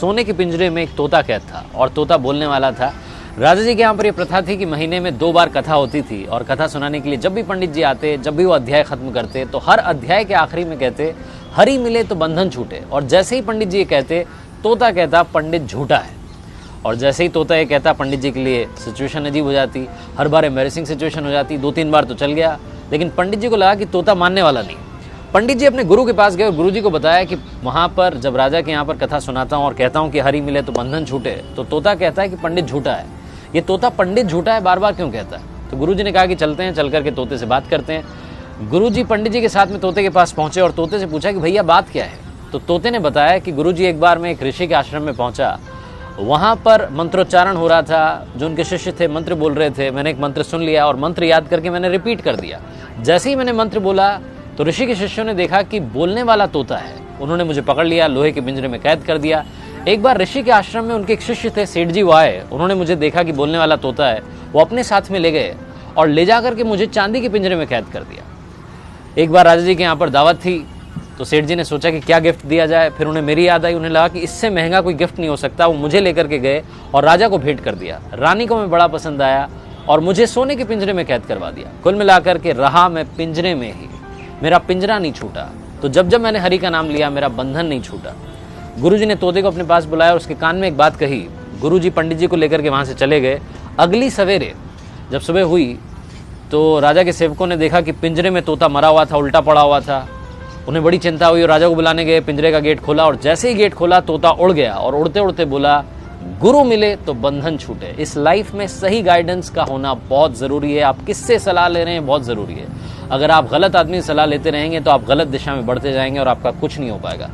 सोने के पिंजरे में एक तोता कैद था और तोता बोलने वाला था। राजा जी के यहाँ पर यह प्रथा थी कि महीने में 2 बार कथा होती थी और कथा सुनाने के लिए जब भी पंडित जी आते, जब भी वो अध्याय खत्म करते, तो हर अध्याय के आखिरी में कहते हरि मिले तो बंधन छूटे। और जैसे ही पंडित जी ये कहते, तोता कहता पंडित झूठा है। और जैसे ही तोता ये कहता, पंडित जी के लिए सिचुएशन अजीब हो जाती, हर बार एम्बैरेसिंग सिचुएशन हो जाती। 2-3 बार तो चल गया, लेकिन पंडित जी को लगा कि तोता मानने वाला नहीं। पंडित जी अपने गुरु के पास गए और गुरु जी को बताया कि वहाँ पर जब राजा के यहाँ पर कथा सुनाता हूँ और कहता हूँ कि हरि मिले तो बंधन छूटे, तो तोता कहता है कि पंडित झूठा है। ये तोता पंडित झूठा है बार बार क्यों कहता है? तो गुरु जी ने कहा कि चलते हैं, चल करके तोते से बात करते हैं। गुरु जी पंडित जी के साथ में तोते के पास पहुंचे और तोते से पूछा कि भैया बात क्या है? तो तोते ने बताया कि गुरु जी एक बार मैं एक ऋषि के आश्रम में पहुंचा, वहाँ पर मंत्रोच्चारण हो रहा था, जो उनके शिष्य थे मंत्र बोल रहे थे। मैंने एक मंत्र सुन लिया और मंत्र याद करके मैंने रिपीट कर दिया। जैसे ही मैंने मंत्र बोला तो ऋषि के शिष्यों ने देखा कि बोलने वाला तोता है। उन्होंने मुझे पकड़ लिया, लोहे के पिंजरे में कैद कर दिया। एक बार ऋषि के आश्रम में उनके एक शिष्य थे, सेठ जी, वो आए। उन्होंने मुझे देखा कि बोलने वाला तोता है, वो अपने साथ में ले गए और ले जा करके मुझे चांदी के पिंजरे में कैद कर दिया। एक बार राजा जी के यहाँ पर दावत थी, तो सेठ जी ने सोचा कि क्या गिफ्ट दिया जाए। फिर उन्हें मेरी याद आई, उन्हें लगा कि इससे महंगा कोई गिफ्ट नहीं हो सकता। वो मुझे लेकर के गए और राजा को भेंट कर दिया। रानी को मैं बड़ा पसंद आया और मुझे सोने के पिंजरे में कैद करवा दिया। कुल मिलाकर के रहा मैं पिंजरे में ही, मेरा पिंजरा नहीं छूटा। तो जब जब मैंने हरि का नाम लिया, मेरा बंधन नहीं छूटा। गुरुजी ने तोते को अपने पास बुलाया और उसके कान में एक बात कही। गुरुजी पंडित जी को लेकर के वहाँ से चले गए। अगली सवेरे जब सुबह हुई तो राजा के सेवकों ने देखा कि पिंजरे में तोता मरा हुआ था, उल्टा पड़ा हुआ था। उन्हें बड़ी चिंता हुई और राजा को बुलाने गए। पिंजरे का गेट खोला और जैसे ही गेट खोला, तोता उड़ गया और उड़ते उड़ते बोला, गुरु मिले तो बंधन छूटे। इस लाइफ में सही गाइडेंस का होना बहुत ज़रूरी है। आप किससे सलाह ले रहे हैं, बहुत ज़रूरी है। अगर आप गलत आदमी से सलाह लेते रहेंगे तो आप गलत दिशा में बढ़ते जाएंगे और आपका कुछ नहीं हो पाएगा।